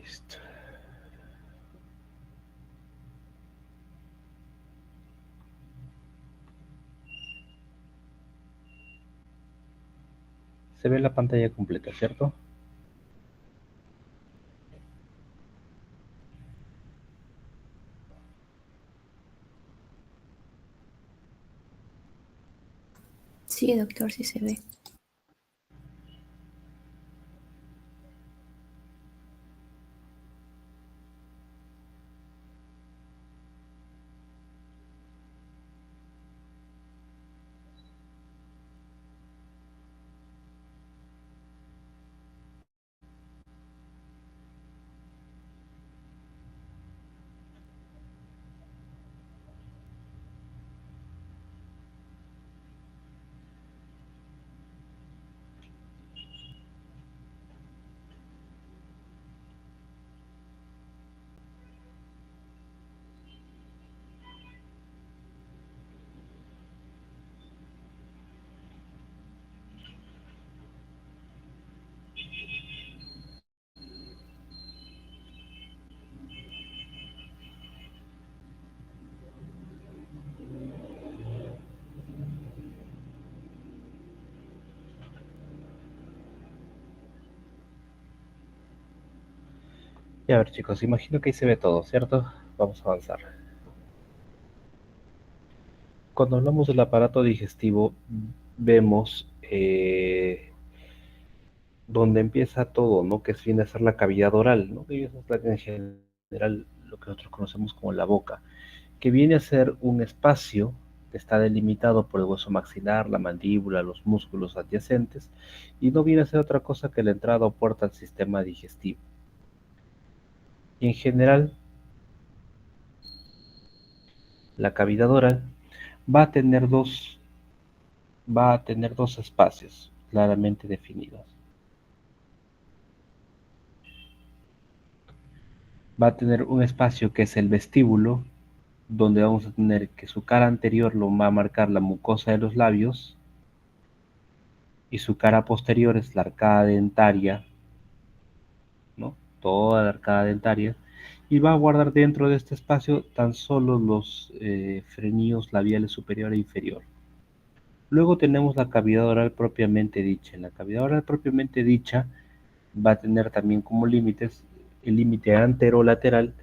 Listo. Se ve la pantalla completa, ¿cierto? Sí, doctor, sí se ve. Y a ver, chicos, imagino que ahí se ve todo, ¿cierto? Vamos a avanzar. Cuando hablamos del aparato digestivo, vemos donde empieza todo, ¿no? Que viene a ser la cavidad oral, ¿no? Que es en general lo que nosotros conocemos como la boca, que viene a ser un espacio que está delimitado por el hueso maxilar, la mandíbula, los músculos adyacentes, y no viene a ser otra cosa que la entrada o puerta al sistema digestivo. Y en general, la cavidad oral va a tener dos, va a tener dos espacios claramente definidos. Va a tener un espacio que es el vestíbulo, donde vamos a tener que su cara anterior lo va a marcar la mucosa de los labios y su cara posterior es la arcada dentaria, ¿no? Toda la arcada dentaria, y va a guardar dentro de este espacio tan solo los frenillos labiales superior e inferior. Luego tenemos la cavidad oral propiamente dicha. En la cavidad oral propiamente dicha va a tener también como límites el límite anterolateral,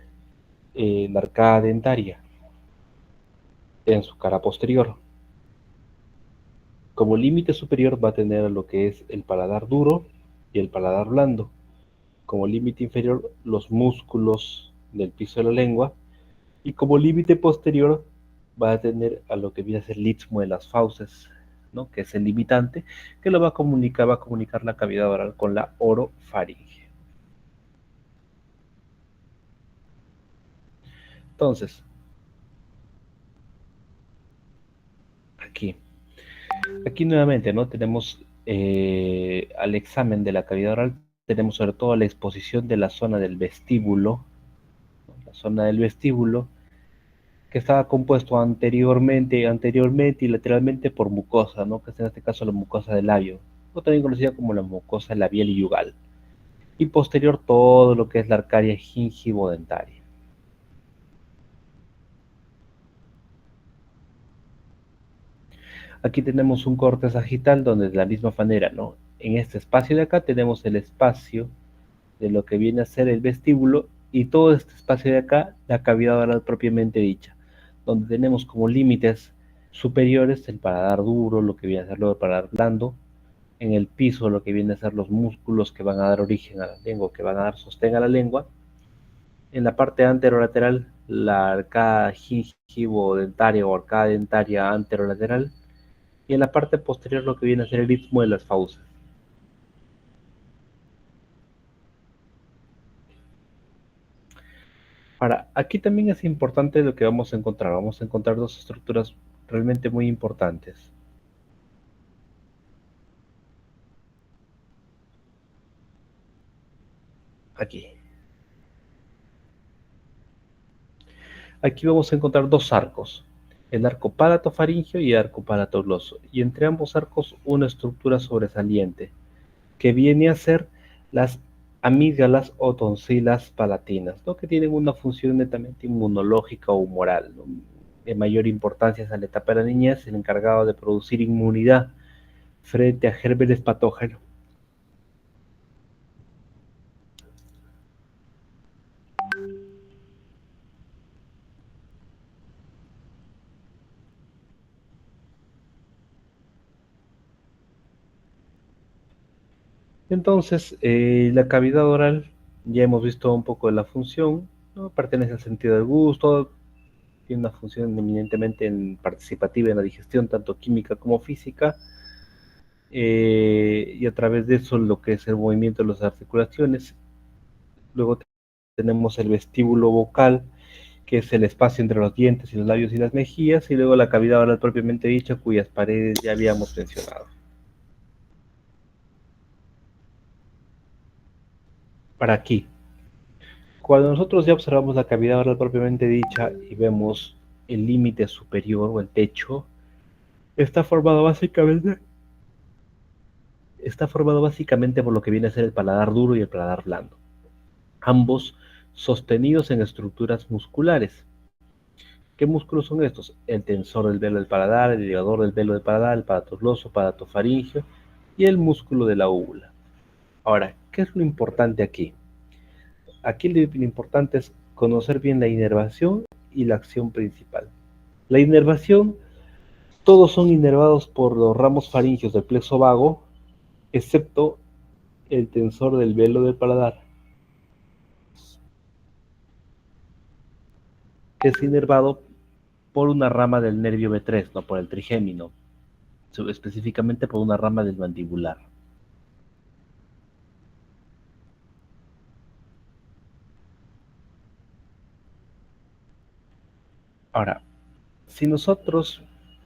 la arcada dentaria en su cara posterior. Como límite superior va a tener lo que es el paladar duro y el paladar blando. Como límite inferior los músculos del piso de la lengua, y como límite posterior va a tener a lo que viene a ser el istmo de las fauces, ¿no? Que es el limitante que lo va a comunicar la cavidad oral con la orofaringe. Entonces, aquí, aquí nuevamente, ¿no? Tenemos al examen de la cavidad oral, tenemos sobre todo la exposición de la zona del vestíbulo, ¿no? La zona del vestíbulo que estaba compuesto anteriormente y lateralmente por mucosa, ¿no? Que es en este caso la mucosa del labio, o también conocida como la mucosa labial y yugal. Y posterior todo lo que es la arcaria gingivo-dentaria. Aquí tenemos un corte sagital donde de la misma manera, ¿no? En este espacio de acá tenemos el espacio de lo que viene a ser el vestíbulo y todo este espacio de acá, la cavidad oral propiamente dicha, donde tenemos como límites superiores el paladar duro, lo que viene a ser lo del paladar blando, en el piso lo que viene a ser los músculos que van a dar origen a la lengua, que van a dar sostén a la lengua, en la parte anterolateral la arcada gingivo-dentaria o arcada dentaria anterolateral, y en la parte posterior lo que viene a ser el istmo de las fauces. Ahora, aquí también es importante lo que vamos a encontrar dos estructuras realmente muy importantes. Aquí. Aquí vamos a encontrar dos arcos, el arco palatofaringeo y el arco palatogloso, y entre ambos arcos una estructura sobresaliente, que viene a ser las amígdalas o tonsilas palatinas, ¿no? Que tienen una función netamente inmunológica o humoral, ¿no? De mayor importancia es en la etapa de la niñez, el encargado de producir inmunidad frente a gérmenes patógenos. Entonces, la cavidad oral, ya hemos visto un poco de la función, ¿no? Pertenece al sentido del gusto, tiene una función eminentemente participativa en la digestión, tanto química como física, y a través de eso lo que es el movimiento de las articulaciones. Luego tenemos el vestíbulo vocal, que es el espacio entre los dientes y los labios y las mejillas, y luego la cavidad oral propiamente dicha, cuyas paredes ya habíamos mencionado. Para aquí, cuando nosotros ya observamos la cavidad oral propiamente dicha y vemos el límite superior o el techo, está formado básicamente, está formado básicamente por lo que viene a ser el paladar duro y el paladar blando, ambos sostenidos en estructuras musculares. ¿Qué músculos son estos? El tensor del velo del paladar, el ligador del velo del paladar, el palato gloso, palato faríngeo y el músculo de la úvula. Ahora, ¿qué es lo importante aquí? Aquí lo importante es conocer bien la inervación y la acción principal. La inervación, todos son inervados por los ramos faringeos del plexo vago, excepto el tensor del velo del paladar, que es inervado por una rama del nervio B3, no por el trigémino, específicamente por una rama del mandibular. Ahora, si nosotros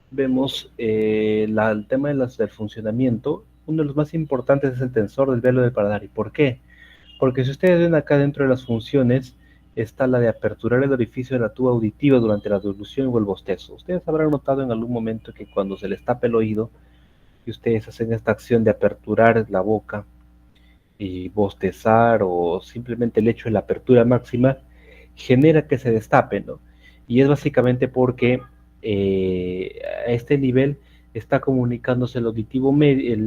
vemos el tema del funcionamiento, uno de los más importantes es el tensor del velo del paladar. ¿Y por qué? Porque si ustedes ven acá dentro de las funciones, está la de aperturar el orificio de la tuba auditiva durante la deglución o el bostezo. Ustedes habrán notado en algún momento que cuando se les tapa el oído y ustedes hacen esta acción de aperturar la boca y bostezar o simplemente el hecho de la apertura máxima, genera que se destape, ¿no? Y es básicamente porque a este nivel está comunicándose el auditivo medio,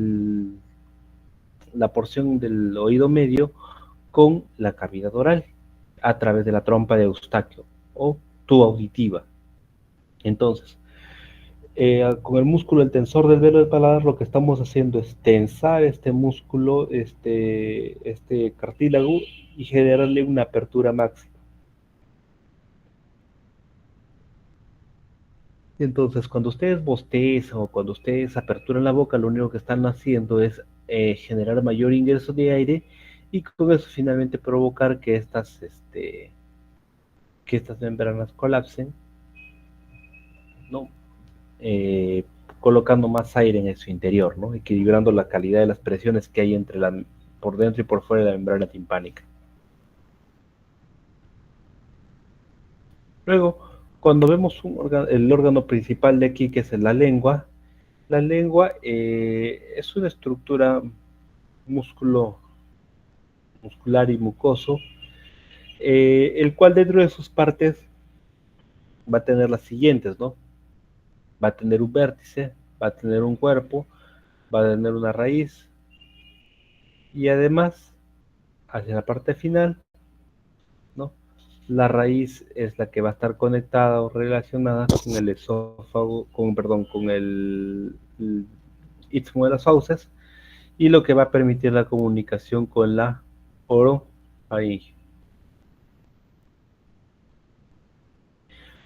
la porción del oído medio con la cavidad oral a través de la trompa de Eustaquio o tuba auditiva. Entonces, con el músculo del tensor del velo del paladar, lo que estamos haciendo es tensar este músculo, este cartílago, y generarle una apertura máxima. Entonces, cuando ustedes bostezan o cuando ustedes aperturan la boca, lo único que están haciendo es generar mayor ingreso de aire y con eso finalmente provocar que estas membranas colapsen, ¿no? Eh, colocando más aire en su interior, ¿no? Equilibrando la calidad de las presiones que hay por dentro y por fuera de la membrana timpánica. Luego, cuando vemos el órgano principal de aquí, que es la lengua es una estructura muscular y mucoso, el cual dentro de sus partes va a tener las siguientes, ¿no? Va a tener un vértice, va a tener un cuerpo, va a tener una raíz y además, hacia la parte final, ¿no? La raíz es la que va a estar conectada o relacionada con el esófago, con el istmo de las fauces, y lo que va a permitir la comunicación con la orofaringe.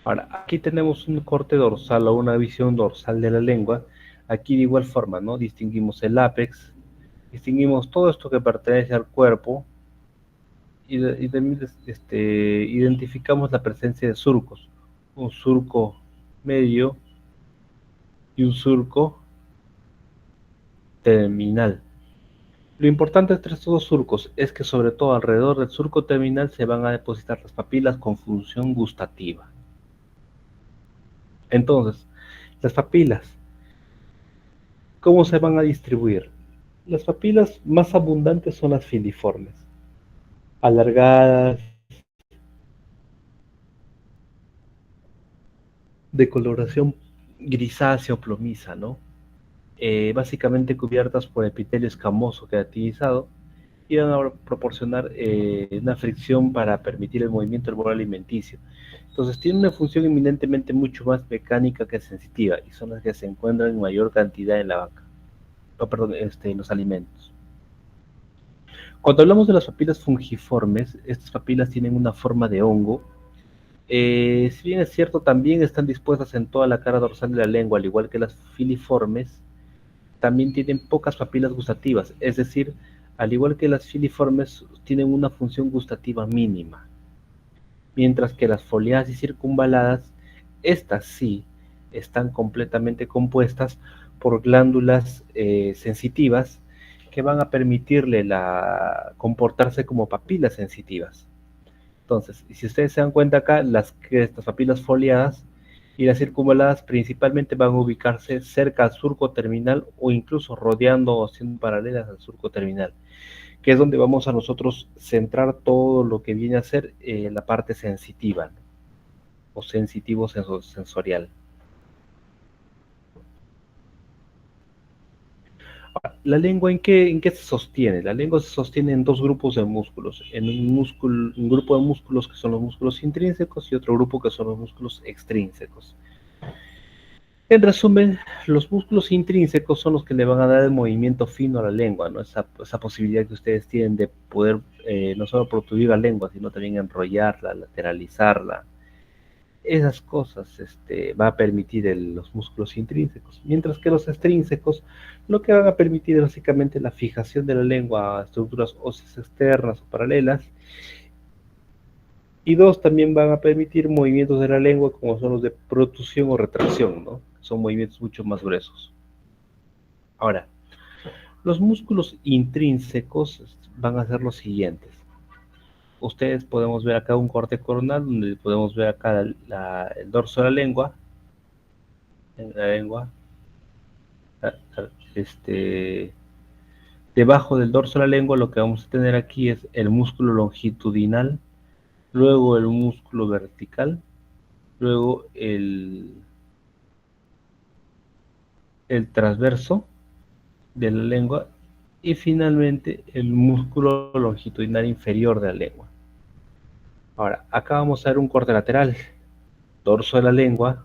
Ahora, aquí tenemos un corte dorsal o una visión dorsal de la lengua. Aquí de igual forma, ¿no? Distinguimos el ápex, distinguimos todo esto que pertenece al cuerpo y también identificamos la presencia de surcos, un surco medio y un surco terminal. Lo importante entre estos dos surcos es que sobre todo alrededor del surco terminal se van a depositar las papilas con función gustativa. Entonces, las papilas, ¿cómo se van a distribuir? Las papilas más abundantes son las filiformes. alargadas, de coloración grisácea o plomiza, ¿no? Básicamente cubiertas por epitelio escamoso queratinizado y van a proporcionar una fricción para permitir el movimiento del bolo alimenticio. Entonces tiene una función eminentemente mucho más mecánica que sensitiva y son las que se encuentran en mayor cantidad en la vaca, perdón, en los alimentos. Cuando hablamos de las papilas fungiformes, estas papilas tienen una forma de hongo. Si bien es cierto, también están dispuestas en toda la cara dorsal de la lengua, al igual que las filiformes, también tienen pocas papilas gustativas, es decir, al igual que las filiformes, tienen una función gustativa mínima, mientras que las foliadas y circunvaladas, estas sí están completamente compuestas por glándulas sensitivas que van a permitirle comportarse como papilas sensitivas. Entonces, si ustedes se dan cuenta acá, estas papilas foliadas y las circunvaladas principalmente van a ubicarse cerca al surco terminal o incluso rodeando o siendo paralelas al surco terminal, que es donde vamos a nosotros centrar todo lo que viene a ser la parte sensitiva, ¿no? O sensitivo sensorial. ¿La lengua en qué se sostiene? La lengua se sostiene en dos grupos de músculos, en un grupo de músculos que son los músculos intrínsecos y otro grupo que son los músculos extrínsecos. En resumen, los músculos intrínsecos son los que le van a dar el movimiento fino a la lengua, ¿no? Esa posibilidad que ustedes tienen de poder no solo protruir la lengua, sino también enrollarla, lateralizarla. Esas cosas va a permitir los músculos intrínsecos, mientras que los extrínsecos lo que van a permitir es básicamente la fijación de la lengua a estructuras óseas externas o paralelas, y dos, también van a permitir movimientos de la lengua como son los de protrusión o retracción, ¿no? Son movimientos mucho más gruesos. Ahora, los músculos intrínsecos van a ser los siguientes. Ustedes podemos ver acá un corte coronal donde podemos ver acá el dorso de la lengua. En la lengua, este, debajo del dorso de la lengua lo que vamos a tener aquí es el músculo longitudinal, luego el músculo vertical, luego el transverso de la lengua y finalmente el músculo longitudinal inferior de la lengua. Ahora, acá vamos a ver un corte lateral, dorso de la lengua,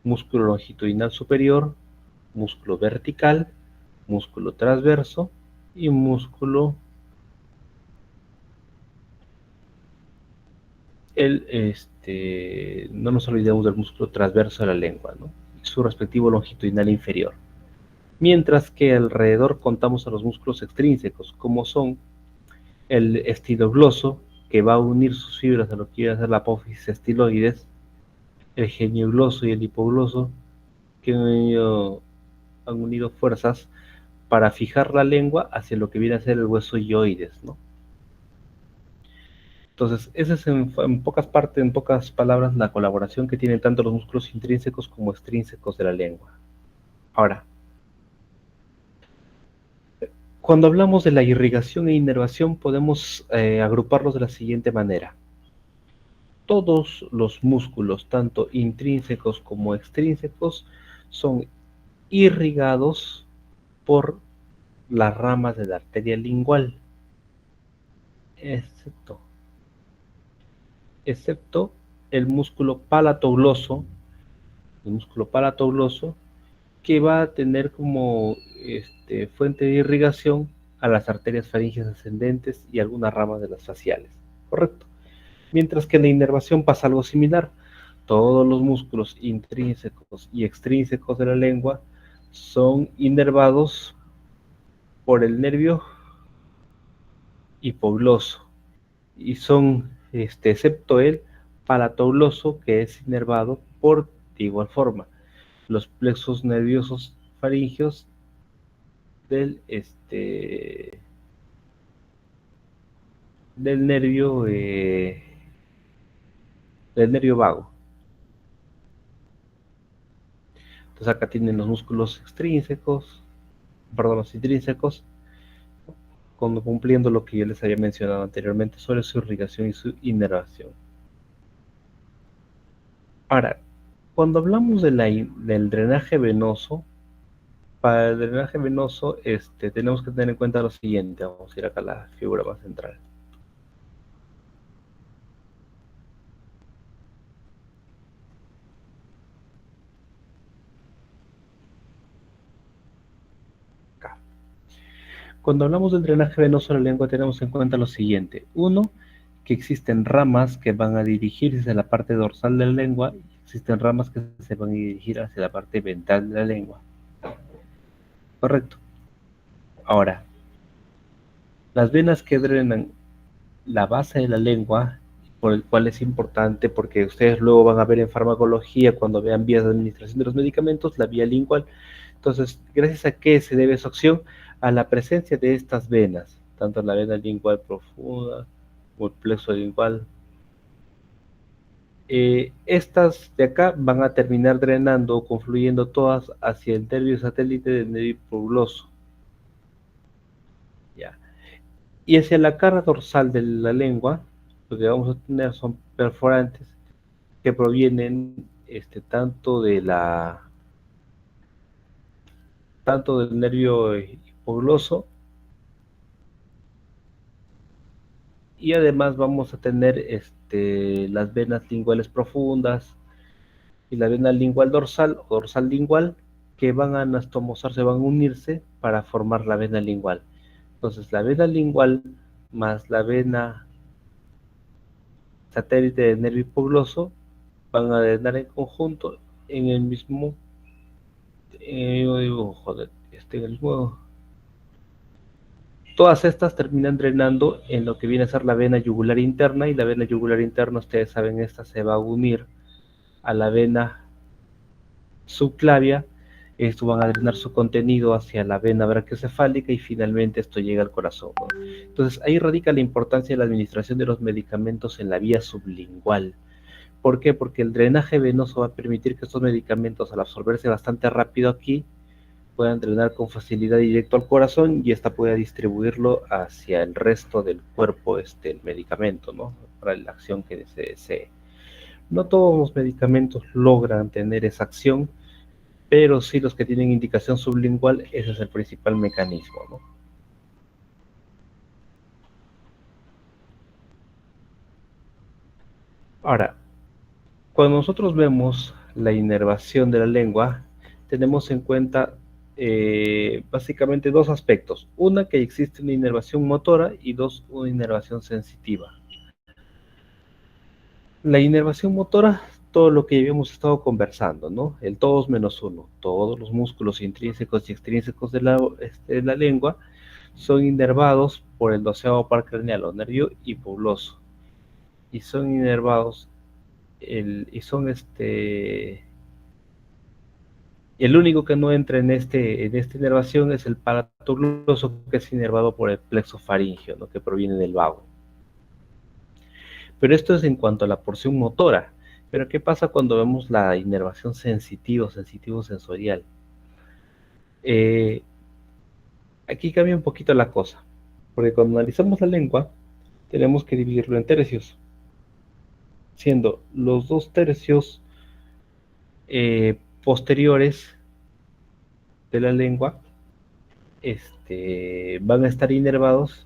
músculo longitudinal superior, músculo vertical, músculo transverso y músculo no nos olvidemos del músculo transverso de la lengua, ¿no? Su respectivo longitudinal inferior. Mientras que alrededor contamos a los músculos extrínsecos, como son el estilogloso, que va a unir sus fibras a lo que iba a ser la apófisis estiloides, el geniogloso y el hipogloso, que han unido fuerzas para fijar la lengua hacia lo que viene a ser el hueso hyoides, ¿no? Entonces, esa es en pocas palabras, la colaboración que tienen tanto los músculos intrínsecos como extrínsecos de la lengua. Ahora, cuando hablamos de la irrigación e inervación, podemos agruparlos de la siguiente manera. Todos los músculos, tanto intrínsecos como extrínsecos, son irrigados por las ramas de la arteria lingual, excepto el músculo palatogloso, que va a tener como fuente de irrigación a las arterias faringes ascendentes y algunas ramas de las faciales, ¿correcto? Mientras que en la inervación pasa algo similar. Todos los músculos intrínsecos y extrínsecos de la lengua son inervados por el nervio hipogloso y son, excepto el palatogloso, que es inervado por, de igual forma, los plexos nerviosos faringeos del, del nervio vago. Entonces acá tienen los músculos extrínsecos, perdón, los intrínsecos, cumpliendo lo que yo les había mencionado anteriormente sobre su irrigación y su inervación. Ahora, cuando hablamos de del drenaje venoso, para el drenaje venoso tenemos que tener en cuenta lo siguiente. Vamos a ir acá a la figura más central. Acá. Cuando hablamos del drenaje venoso de la lengua tenemos en cuenta lo siguiente. Uno, que existen ramas que van a dirigirse hacia la parte dorsal de la lengua y existen ramas que se van a dirigir hacia la parte ventral de la lengua. Correcto. Ahora, las venas que drenan la base de la lengua, por el cual es importante, porque ustedes luego van a ver en farmacología, cuando vean vías de administración de los medicamentos, la vía lingual. Entonces, ¿gracias a qué se debe esa opción? A la presencia de estas venas, tanto la vena lingual profunda como el plexo lingual. Estas de acá van a terminar drenando o confluyendo todas hacia el nervio satélite del nervio hipogloso. Ya. Y hacia la cara dorsal de la lengua, lo que vamos a tener son perforantes que provienen tanto del nervio hipogloso, y además vamos a tener las venas linguales profundas y la vena lingual dorsal o dorsal lingual, que van a anastomosarse, van a unirse para formar la vena lingual. Entonces la vena lingual más la vena satélite del nervio hipogloso van a drenar en conjunto en el mismo dibujo, en el mismo. Todas estas terminan drenando en lo que viene a ser la vena yugular interna, y la vena yugular interna, ustedes saben, esta se va a unir a la vena subclavia. Esto van a drenar su contenido hacia la vena brachiocefálica y finalmente esto llega al corazón, ¿no? Entonces ahí radica la importancia de la administración de los medicamentos en la vía sublingual. ¿Por qué? Porque el drenaje venoso va a permitir que estos medicamentos, al absorberse bastante rápido aquí, puedan drenar con facilidad directo al corazón y esta pueda distribuirlo hacia el resto del cuerpo, el medicamento, ¿no? Para la acción que se desee. No todos los medicamentos logran tener esa acción, pero sí los que tienen indicación sublingual, ese es el principal mecanismo, ¿no? Ahora, cuando nosotros vemos la inervación de la lengua, tenemos en cuenta básicamente dos aspectos. Una, que existe una inervación motora, y dos, una inervación sensitiva. La inervación motora, todo lo que habíamos estado conversando, ¿no? El todos menos uno. Todos los músculos intrínsecos y extrínsecos de la lengua son inervados por el 12º par craneal o nervio hipogloso. Y son inervados, el único que no entra en esta inervación es el palato gloso, que es inervado por el plexo faríngeo, ¿no? Que proviene del vago. Pero esto es en cuanto a la porción motora. Pero ¿qué pasa cuando vemos la inervación sensitivo-sensorial? Aquí cambia un poquito la cosa, porque cuando analizamos la lengua, tenemos que dividirlo en tercios, siendo los 2 tercios posteriores de la lengua van a estar inervados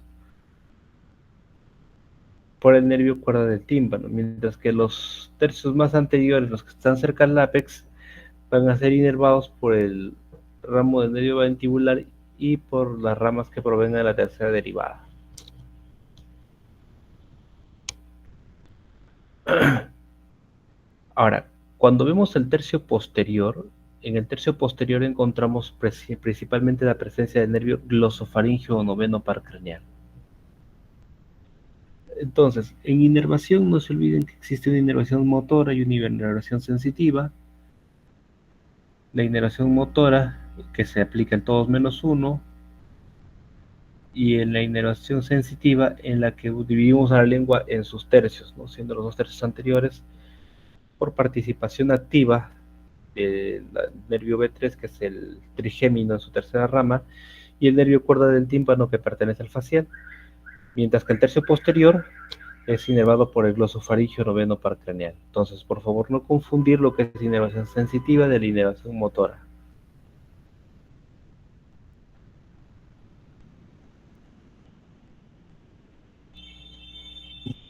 por el nervio cuerda del tímpano, mientras que los tercios más anteriores, los que están cerca al ápex, van a ser inervados por el ramo del nervio ventibular y por las ramas que provengan de la tercera derivada. Ahora, cuando vemos el tercio posterior, en el tercio posterior encontramos principalmente la presencia del nervio glosofaríngeo o noveno par craneal. Entonces, en inervación no se olviden que existe una inervación motora y una inervación sensitiva. La inervación motora, que se aplica en todos menos uno, y en la inervación sensitiva, en la que dividimos a la lengua en sus tercios, ¿no? Siendo los 2 tercios anteriores por participación activa del nervio B3, que es el trigémino en su tercera rama, y el nervio cuerda del tímpano que pertenece al facial, mientras que el tercio posterior es inervado por el glosofaringio noveno par craneal. Entonces, por favor, no confundir lo que es inervación sensitiva de la inervación motora.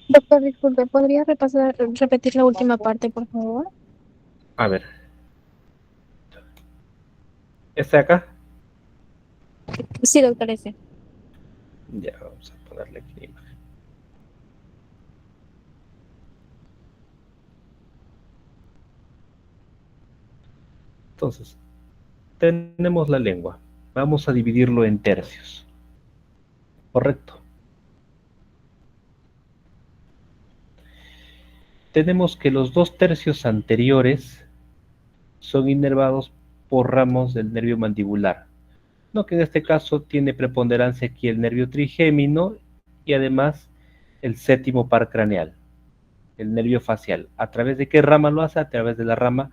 Doctor, disculpe, ¿podría repetir la última parte, por favor? A ver, ¿este de acá? Sí, doctor, ese. Ya, vamos a ponerle aquí la imagen. Entonces, tenemos la lengua. Vamos a dividirlo en tercios. ¿Correcto? Tenemos que los 2 tercios anteriores son inervados por ramos del nervio mandibular, no que en este caso tiene preponderancia aquí el nervio trigémino y además el séptimo par craneal, el nervio facial. ¿A través de qué rama lo hace? A través de la rama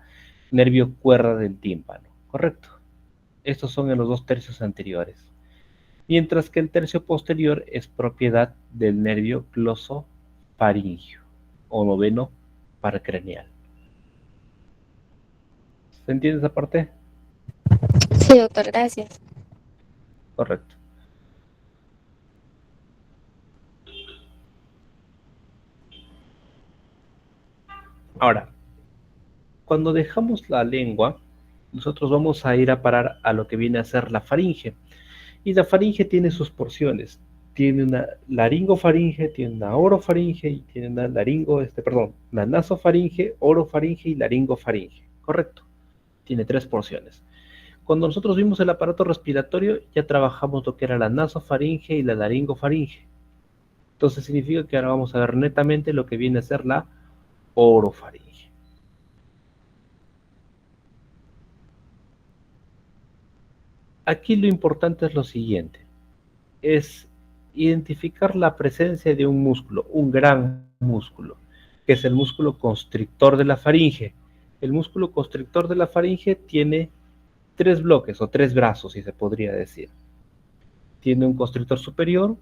nervio cuerda del tímpano, ¿correcto? Estos son en los 2 tercios anteriores, mientras que el tercio posterior es propiedad del nervio glosofaringio o noveno par craneal. ¿Se entiende esa parte? Sí, doctor, gracias. Correcto. Ahora, cuando dejamos la lengua, nosotros vamos a ir a parar a lo que viene a ser la faringe. Y la faringe tiene sus porciones. Tiene una laringofaringe, tiene una orofaringe y tiene una una nasofaringe, orofaringe y laringofaringe. Correcto. Tiene 3 porciones. Cuando nosotros vimos el aparato respiratorio, ya trabajamos lo que era la nasofaringe y la laringofaringe. Entonces significa que ahora vamos a ver netamente lo que viene a ser la orofaringe. Aquí lo importante es lo siguiente, es identificar la presencia de un músculo, un gran músculo, que es el músculo constrictor de la faringe. El músculo constrictor de la faringe tiene 3 bloques o 3 brazos, si se podría decir. Tiene un constrictor superior,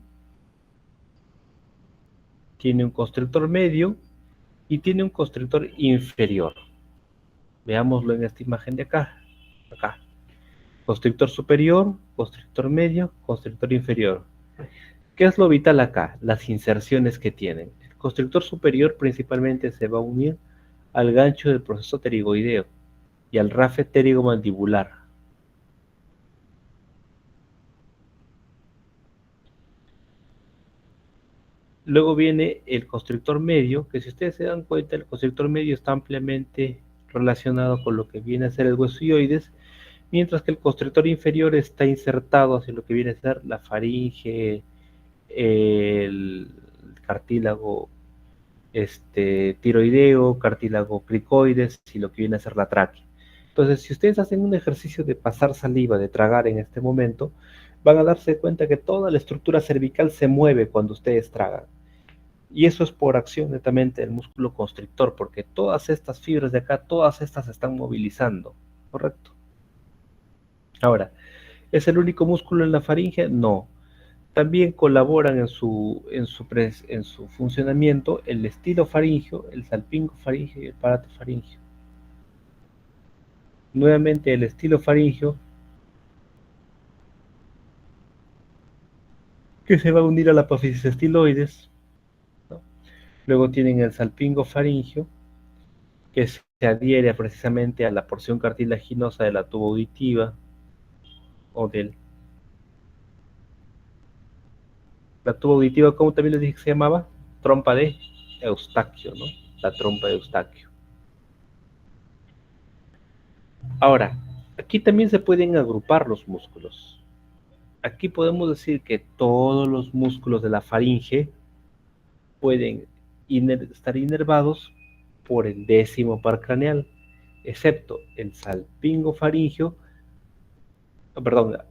tiene un constrictor medio y tiene un constrictor inferior. Veámoslo en esta imagen de acá. Constrictor superior, constrictor medio, constrictor inferior. ¿Qué es lo vital acá? Las inserciones que tienen. El constrictor superior principalmente se va a unir al gancho del proceso pterigoideo y al rafe pterigomandibular. Luego viene el constrictor medio, que si ustedes se dan cuenta, el constrictor medio está ampliamente relacionado con lo que viene a ser el hueso ioides, mientras que el constrictor inferior está insertado hacia lo que viene a ser la faringe, el cartílago tiroideo, cartílago cricoides y lo que viene a ser la tráquea. Entonces, si ustedes hacen un ejercicio de pasar saliva, de tragar en este momento, van a darse cuenta que toda la estructura cervical se mueve cuando ustedes tragan. Y eso es por acción netamente del músculo constrictor, porque todas estas fibras de acá, todas estas se están movilizando, ¿correcto? Ahora, ¿es el único músculo en la faringe? No. También colaboran en su funcionamiento el estilofaringio, el salpingofaringio y el paratofaringio. Nuevamente el estilofaringio, que se va a unir a la apófisis estiloides, ¿no? Luego tienen el salpingofaringio, que se adhiere precisamente a la porción cartilaginosa de la tuba auditiva o la tuba auditiva, como también les dije que se llamaba, trompa de Eustaquio, ¿no? La trompa de Eustaquio. Ahora, aquí también se pueden agrupar los músculos. Aquí podemos decir que todos los músculos de la faringe pueden estar inervados por el 10º par craneal, excepto el salpingofaringio,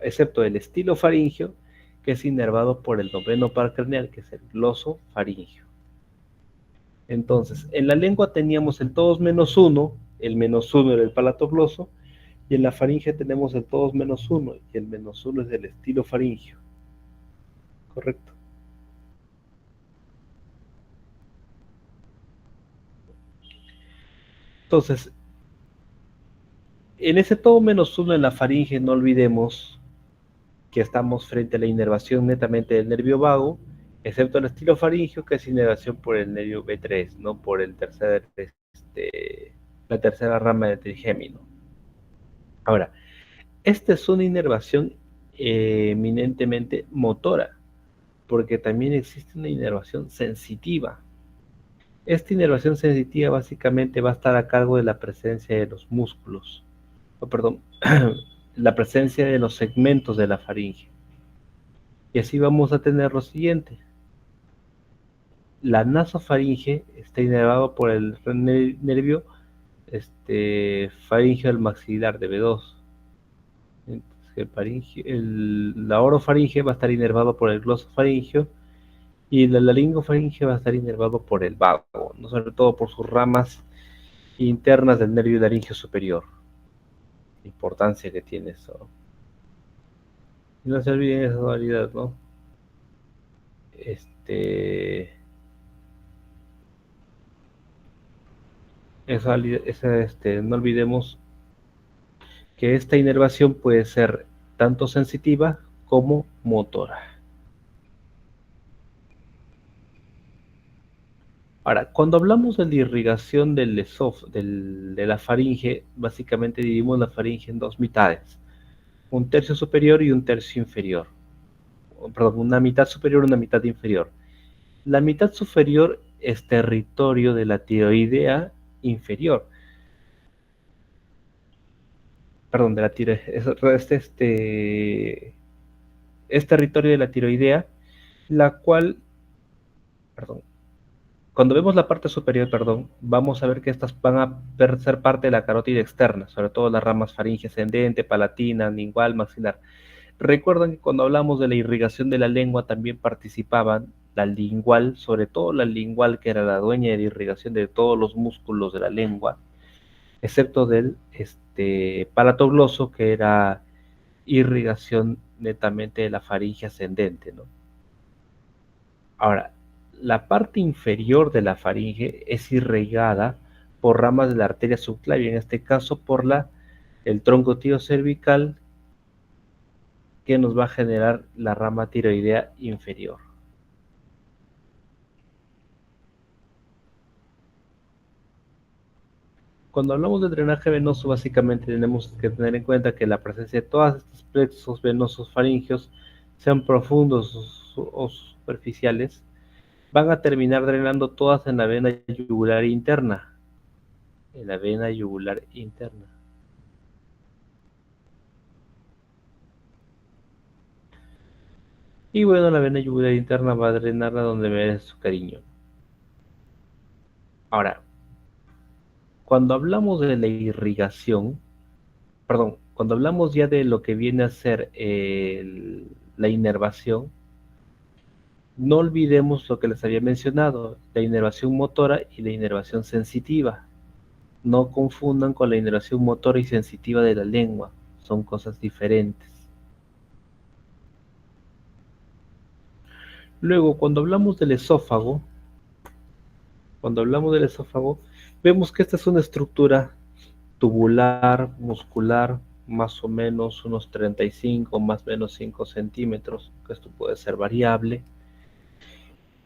excepto el estilofaringio, que es inervado por el 9º par craneal, que es el glosofaringio. Entonces, en la lengua teníamos el todos menos 1, el menos 1 era el palatogloso, Y en la faringe tenemos el todos menos 1, y el menos 1 es del estilo faringio. ¿Correcto? Entonces, en ese todo menos 1 en la faringe, no olvidemos que estamos frente a la inervación netamente del nervio vago, excepto el estilo faringio, que es inervación por el nervio B3, no por el la tercera rama del trigémino. Ahora, esta es una inervación eminentemente motora, porque también existe una inervación sensitiva. Esta inervación sensitiva básicamente va a estar a cargo de la presencia de los músculos, perdón, la presencia de los segmentos de la faringe. Y así vamos a tener lo siguiente. La nasofaringe está inervado por el nervio faringeo del maxilar de B2. La orofaringe va a estar inervado por el glosofaringeo y la laringofaringe va a estar inervado por el vago, ¿no? Sobre todo por sus ramas internas del nervio laringeo superior. La importancia que tiene eso. Y no se olviden esa dualidad, ¿no? No olvidemos que esta inervación puede ser tanto sensitiva como motora. Ahora, cuando hablamos de la irrigación de la faringe, básicamente dividimos la faringe en dos mitades, un tercio superior y un tercio inferior. Perdón, una mitad superior y una mitad inferior. La mitad superior es territorio de la tiroidea inferior. Perdón, de la tiroidea. Es territorio de la tiroidea, la cual, perdón, cuando vemos la parte superior, perdón, vamos a ver que estas van a ser parte de la carótida externa, sobre todo las ramas faringe ascendente, palatina, lingual, maxilar. Recuerden que cuando hablamos de la irrigación de la lengua también participaban la lingual, sobre todo la lingual, que era la dueña de la irrigación de todos los músculos de la lengua, excepto del palatogloso, que era irrigación netamente de la faringe ascendente, ¿no? Ahora, la parte inferior de la faringe es irrigada por ramas de la arteria subclavia, en este caso por el tronco tirocervical, que nos va a generar la rama tiroidea inferior. Cuando hablamos de drenaje venoso, básicamente tenemos que tener en cuenta que la presencia de todos estos plexos venosos faringeos, sean profundos o superficiales, van a terminar drenando todas en la vena yugular interna. En la vena yugular interna. Y bueno, la vena yugular interna va a drenarla donde merece su cariño. Ahora, cuando hablamos de la irrigación, perdón, cuando hablamos ya de lo que viene a ser la inervación, no olvidemos lo que les había mencionado, la inervación motora y la inervación sensitiva. No confundan con la inervación motora y sensitiva de la lengua, son cosas diferentes. Luego, cuando hablamos del esófago, vemos que esta es una estructura tubular, muscular, más o menos unos 35, más o menos 5 centímetros, que esto puede ser variable.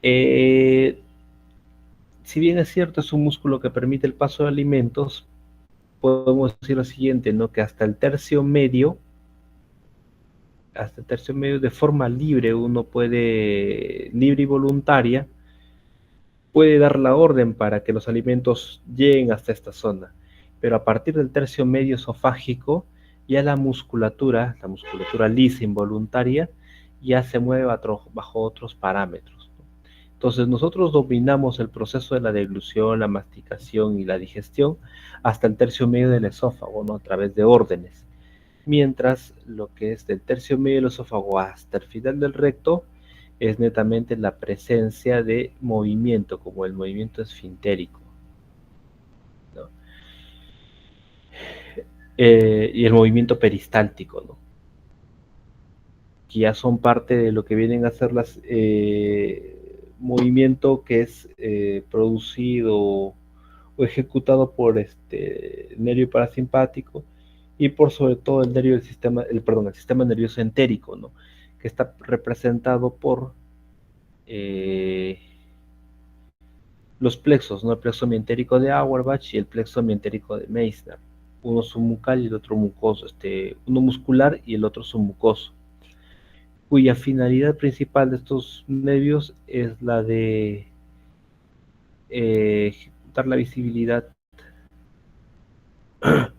Si bien es cierto, es un músculo que permite el paso de alimentos, podemos decir lo siguiente, ¿no? Que hasta el tercio medio de forma libre, uno puede, libre y voluntaria, puede dar la orden para que los alimentos lleguen hasta esta zona. Pero a partir del tercio medio esofágico, ya la musculatura lisa involuntaria, ya se mueve bajo otros parámetros. Entonces nosotros dominamos el proceso de la deglución, la masticación y la digestión hasta el tercio medio del esófago, ¿no? A través de órdenes. Mientras lo que es del tercio medio del esófago hasta el final del recto es netamente la presencia de movimiento, como el movimiento esfintérico, ¿no? y el movimiento peristáltico, ¿no? Que ya son parte de lo que vienen a ser las movimiento que es producido o ejecutado por este nervio parasimpático y por sobre todo el nervio del sistema, el sistema nervioso entérico, ¿no? Que está representado por los plexos, ¿no? El plexo mientérico de Auerbach y el plexo mientérico de Meissner. Uno submucal y el otro mucoso, uno muscular y el otro submucoso, cuya finalidad principal de estos nervios es la de ejecutar la visibilidad.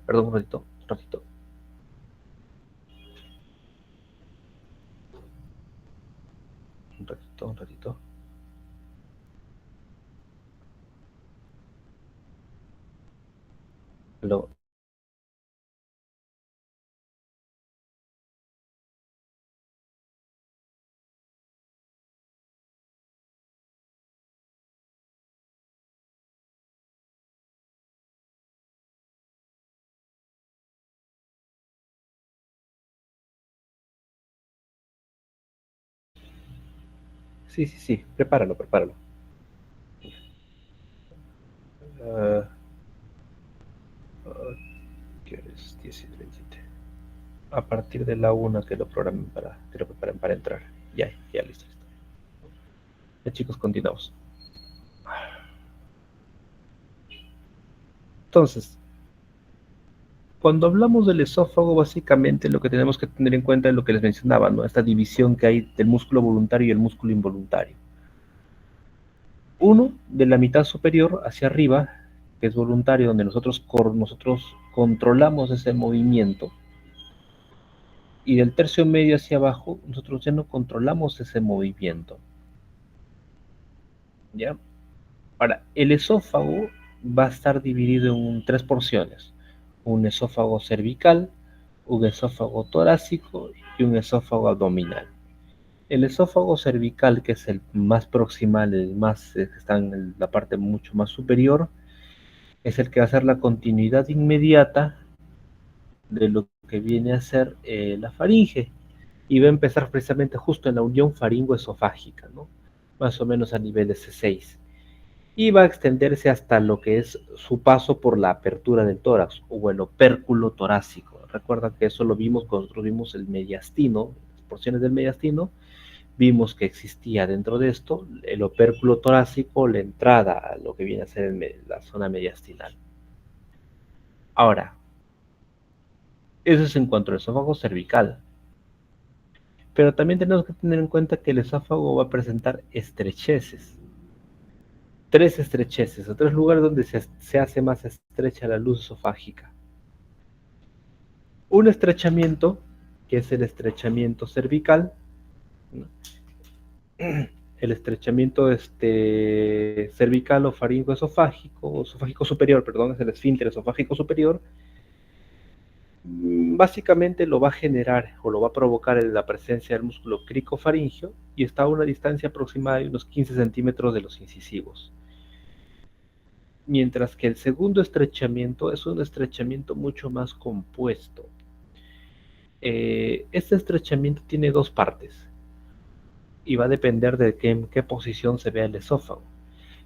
Perdón, un ratito. Un ratito. Lo, sí, sí, sí, prepáralo, prepáralo. Uh, ¿Qué es? 10 y 37. A partir de la 1 que lo programen que lo preparen para entrar. Ya, ya, listo, listo. Ya, chicos, continuamos. Entonces, cuando hablamos del esófago, básicamente lo que tenemos que tener en cuenta es lo que les mencionaba, ¿no? Esta división que hay del músculo voluntario y el músculo involuntario. Uno de la mitad superior hacia arriba, que es voluntario, donde nosotros controlamos ese movimiento, y del tercio medio hacia abajo, nosotros ya no controlamos ese movimiento. ¿Ya? Ahora, el esófago va a estar dividido en 3 porciones: un esófago cervical, un esófago torácico y un esófago abdominal. El esófago cervical, que es el más proximal, el más que está en la parte mucho más superior, es el que va a ser la continuidad inmediata de lo que viene a ser la faringe, y va a empezar precisamente justo en la unión faringoesofágica, ¿no? Más o menos a nivel de C6, y va a extenderse hasta lo que es su paso por la apertura del tórax o el opérculo torácico. Recuerda que eso lo vimos cuando nosotros vimos el mediastino, las porciones del mediastino. Vimos que existía dentro de esto el opérculo torácico, la entrada a lo que viene a ser la zona mediastinal. Ahora, eso es en cuanto al esófago cervical. Pero también tenemos que tener en cuenta que el esófago va a presentar estrecheces. 3 estrecheces, o 3 lugares donde se hace más estrecha la luz esofágica. Un estrechamiento, que es el estrechamiento cervical, ¿no? El estrechamiento cervical o esofágico superior, perdón, es el esfínter esofágico superior. Básicamente lo va a generar o lo va a provocar en la presencia del músculo cricofaringio, y está a una distancia aproximada de unos 15 centímetros de los incisivos. Mientras que el segundo estrechamiento es un estrechamiento mucho más compuesto. Este estrechamiento tiene 2 partes y va a depender de en qué posición se vea el esófago.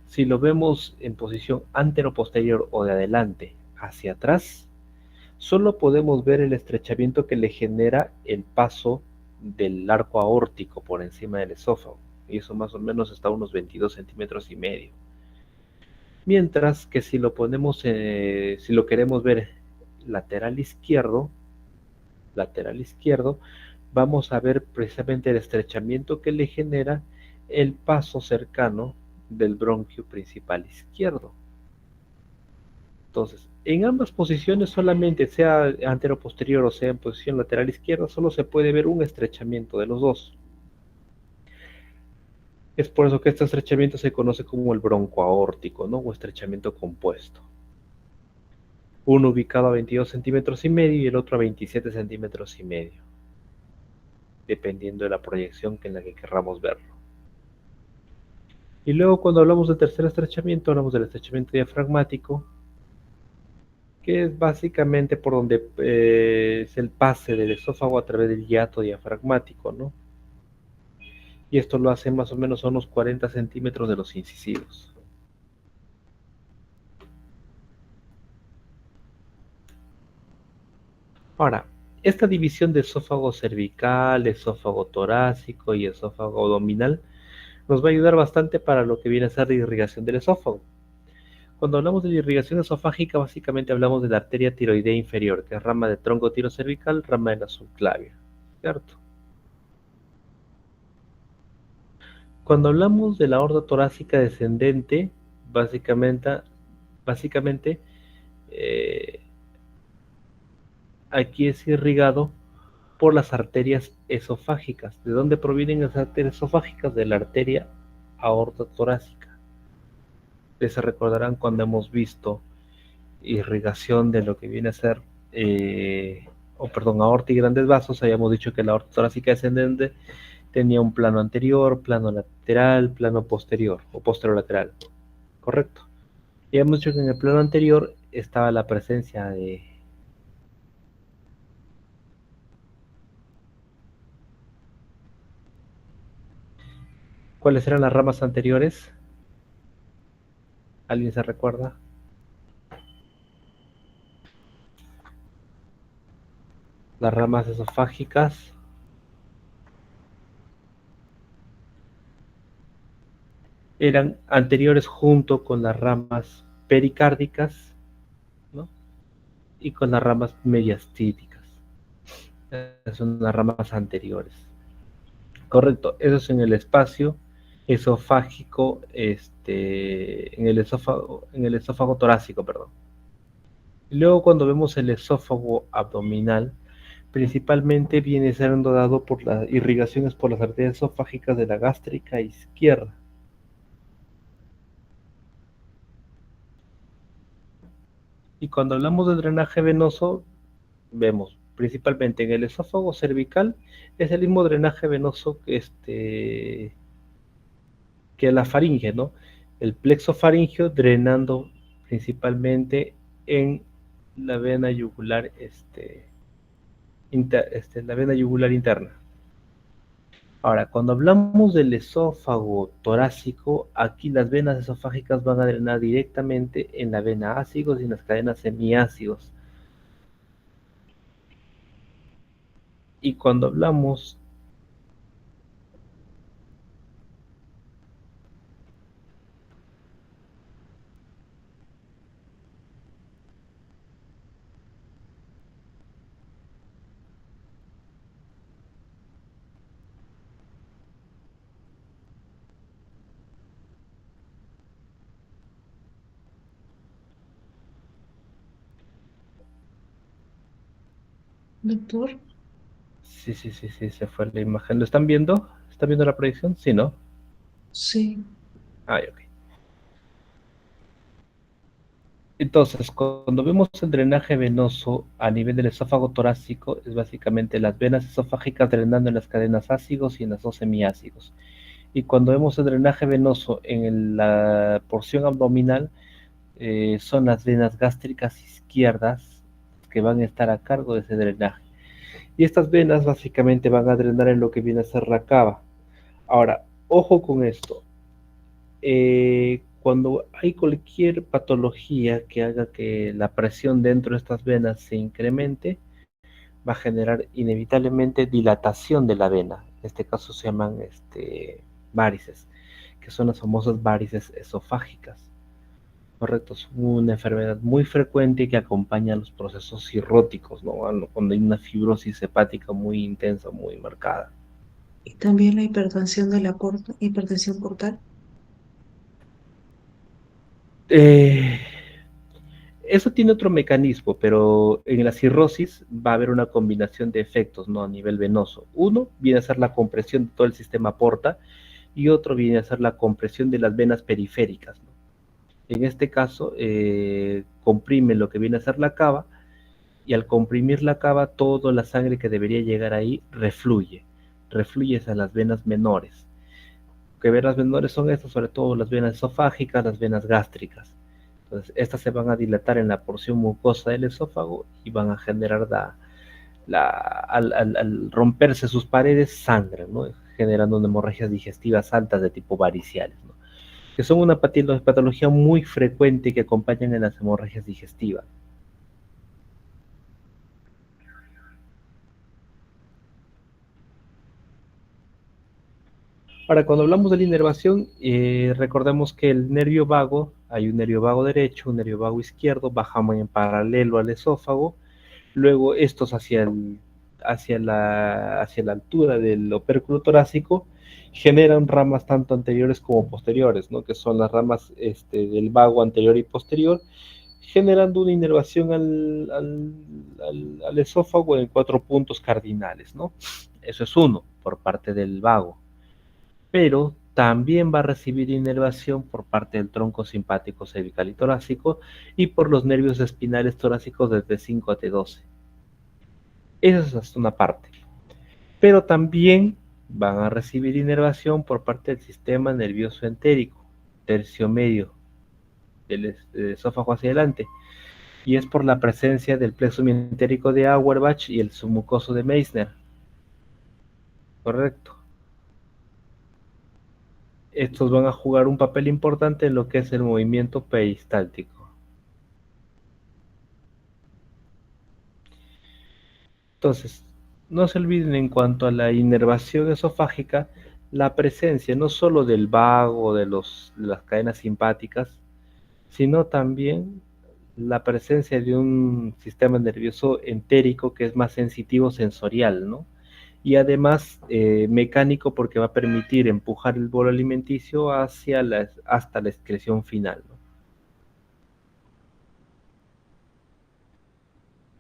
Si lo vemos en posición antero-posterior o de adelante hacia atrás, solo podemos ver el estrechamiento que le genera el paso del arco aórtico por encima del esófago, y eso más o menos está a unos 22 centímetros y medio. Mientras que si lo ponemos, si lo queremos ver lateral izquierdo, vamos a ver precisamente el estrechamiento que le genera el paso cercano del bronquio principal izquierdo. Entonces, en ambas posiciones, solamente sea antero-posterior o sea en posición lateral izquierda, solo se puede ver un estrechamiento de los dos. Es por eso que este estrechamiento se conoce como el broncoaórtico, ¿no? O estrechamiento compuesto. Uno ubicado a 22 centímetros y medio y el otro a 27 centímetros y medio, dependiendo de la proyección en la que querramos verlo. Y luego, cuando hablamos del tercer estrechamiento, hablamos del estrechamiento diafragmático, que es básicamente por donde es el pase del esófago a través del hiato diafragmático, ¿no? Y esto lo hace más o menos a unos 40 centímetros de los incisivos. Ahora, esta división de esófago cervical, esófago torácico y esófago abdominal nos va a ayudar bastante para lo que viene a ser la irrigación del esófago. Cuando hablamos de la irrigación esofágica, básicamente hablamos de la arteria tiroidea inferior, que es rama del tronco tirocervical, rama de la subclavia, ¿cierto? Cuando hablamos de la aorta torácica descendente, básicamente eh, aquí es irrigado por las arterias esofágicas. ¿De dónde provienen las arterias esofágicas? De la arteria aorta torácica. Se recordarán cuando hemos visto irrigación de lo que viene a ser, aorta y grandes vasos, habíamos dicho que la aorta torácica descendente tenía un plano anterior, plano lateral, plano posterior o posterolateral, correcto. Y hemos dicho que en el plano anterior estaba la presencia de... ¿Cuáles eran las ramas anteriores? ¿Alguien se recuerda? Las ramas esofágicas eran anteriores junto con las ramas pericárdicas, ¿no? Y con las ramas mediastíticas. Son las ramas anteriores. Correcto, eso es en el espacio esofágico, en el esófago torácico, perdón. Y luego cuando vemos el esófago abdominal, principalmente viene siendo dado por las irrigaciones por las arterias esofágicas de la gástrica izquierda. Y cuando hablamos de drenaje venoso, vemos principalmente en el esófago cervical, es el mismo drenaje venoso que la faringe, ¿no? El plexo faríngeo drenando principalmente en la vena yugular, la vena yugular interna. Ahora, cuando hablamos del esófago torácico, aquí las venas esofágicas van a drenar directamente en la vena ácigos y en las cadenas semiácigos. Y cuando hablamos Doctor, sí, se fue la imagen. ¿Lo están viendo? ¿Están viendo la proyección? Sí, ¿no? sí. Ah, ok. Entonces, cuando vemos el drenaje venoso a nivel del esófago torácico, es básicamente las venas esofágicas drenando en las cadenas ácigos y en las dos semiácigos. Y cuando vemos el drenaje venoso en la porción abdominal, son las venas gástricas izquierdas que van a estar a cargo de ese drenaje. Y estas venas básicamente van a drenar en lo que viene a ser la cava. Ahora, ojo con esto. Cuando hay cualquier patología que haga que la presión dentro de estas venas se incremente, va a generar inevitablemente dilatación de la vena. En este caso se llaman varices, que son las famosas varices esofágicas. Correcto, es una enfermedad muy frecuente que acompaña a los procesos cirróticos, ¿no? Cuando hay una fibrosis hepática muy intensa, muy marcada. Y también la hipertensión de la hipertensión portal. Eh, Eso tiene otro mecanismo, pero en la cirrosis va a haber una combinación de efectos, ¿no? A nivel venoso. Uno viene a ser la compresión de todo el sistema porta y otro viene a ser la compresión de las venas periféricas, ¿no? En este caso, comprime lo que viene a ser la cava y al comprimir la cava, toda la sangre que debería llegar ahí refluye a las venas menores. ¿Qué venas menores son estas? Sobre todo las venas esofágicas, las venas gástricas. Entonces, estas se van a dilatar en la porción mucosa del esófago y van a generar al romperse sus paredes, sangran, ¿no? Generando hemorragias digestivas altas de tipo variciales, ¿no? Que son una patología muy frecuente que acompañan en las hemorragias digestivas. Ahora, cuando hablamos de la inervación, recordemos que el nervio vago, hay un nervio vago derecho, un nervio vago izquierdo, bajan en paralelo al esófago, luego estos hacia la altura del opérculo torácico generan ramas tanto anteriores como posteriores, ¿no? Que son las ramas del vago anterior y posterior, generando una inervación al esófago en 4 puntos cardinales, ¿no? Eso es uno, por parte del vago. Pero también va a recibir inervación por parte del tronco simpático cervical y torácico y por los nervios espinales torácicos desde T5 a T12. Esa es una parte. Pero también van a recibir inervación por parte del sistema nervioso entérico, tercio medio del esófago hacia adelante, y es por la presencia del plexo mientérico de Auerbach y el submucoso de Meissner. Correcto. Estos van a jugar un papel importante en lo que es el movimiento peristáltico. Entonces, no se olviden en cuanto a la inervación esofágica, la presencia no solo del vago, de las cadenas simpáticas, sino también la presencia de un sistema nervioso entérico que es más sensitivo sensorial, ¿no? Y además mecánico porque va a permitir empujar el bolo alimenticio hasta la excreción final, ¿no?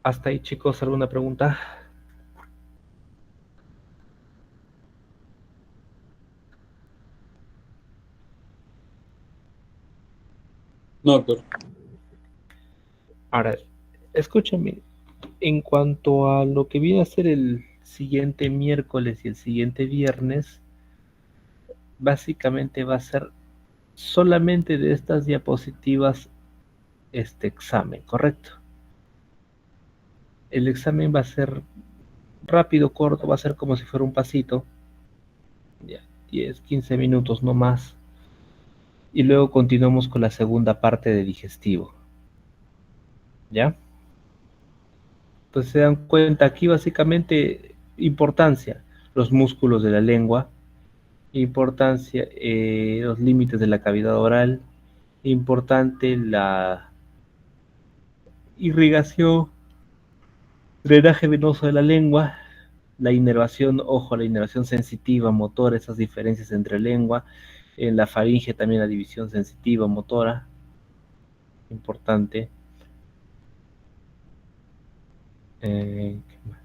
Hasta ahí, chicos, ¿alguna pregunta? No, doctor. Ahora, escúchame, en cuanto a lo que viene a ser el siguiente miércoles y el siguiente viernes, básicamente va a ser solamente de estas diapositivas este examen, ¿correcto? El examen va a ser rápido, corto, va a ser como si fuera un pasito, ya, 10, 15 minutos no más, y luego continuamos con la segunda parte de digestivo, ¿ya? Pues se dan cuenta aquí básicamente importancia, los músculos de la lengua, importancia, los límites de la cavidad oral, importante la irrigación, drenaje venoso de la lengua, la inervación, ojo, la inervación sensitiva, motora, esas diferencias entre lengua, en la faringe también la división sensitiva, motora, importante. ¿Qué más?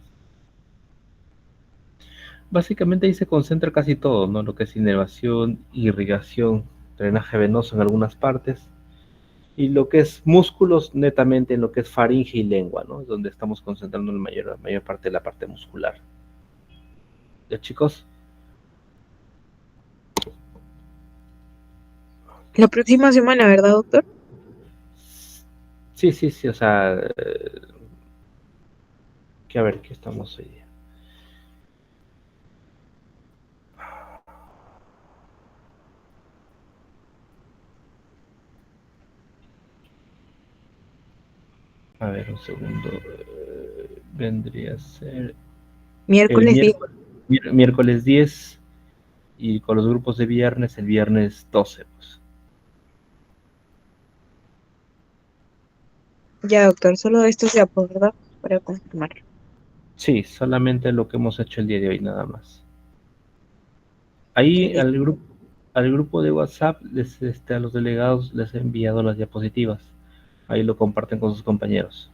Básicamente ahí se concentra casi todo, ¿no? Lo que es inervación, irrigación, drenaje venoso en algunas partes, y lo que es músculos netamente en lo que es faringe y lengua, ¿no? Es donde estamos concentrando la mayor parte de la parte muscular. ¿Ya, chicos? La próxima semana, ¿verdad, doctor? Sí, sí, sí, o sea, que a ver, ¿qué estamos hoy día? A ver, un segundo. Vendría a ser el Miércoles 10. miércoles 10 y con los grupos de viernes, el viernes 12, pues. Ya, doctor, solo esto se acuerda para confirmar. Sí, solamente lo que hemos hecho el día de hoy, nada más. Ok, Ahí al grupo de WhatsApp, a los delegados les he enviado las diapositivas. Ahí lo comparten con sus compañeros.